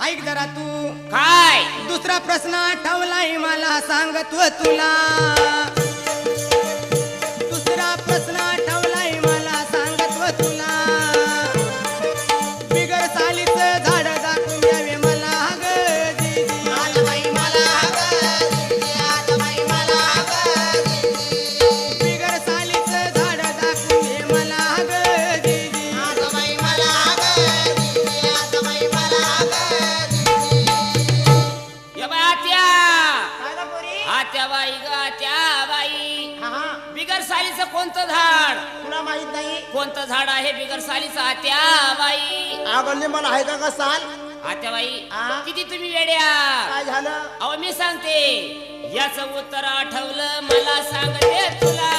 ऐक जरा तू काय दुसरा प्रश्न आठवलाय मला सांगतो तुला दुसरा प्रश्न आठवलाय मला सांगतो तुला बिगर सालीचं झाड दाखवून द्यावे मला ग दीदी आजबाई मला ग दीदी आजबाई मला ग दीदी बिगर सालीचं झाड दाखवून दे मला ग दीदी आजबाई मला ग दीदी आजबाई मला ग दीदी ये बाई आत्या काय ग पोरी आत्या बाई ग आत्या बाई हा बिगर सालीचं कोणतं झाड तुला माहित नाही कोणतं झाड आहे बिगर सालीचं आत्या बाई अगं मला आहे का साल आत्या बाई आ? किती तुम्ही वेड्या काय झालं अहो मी सांगते याचं उत्तर आठवलं मला सांगते तुला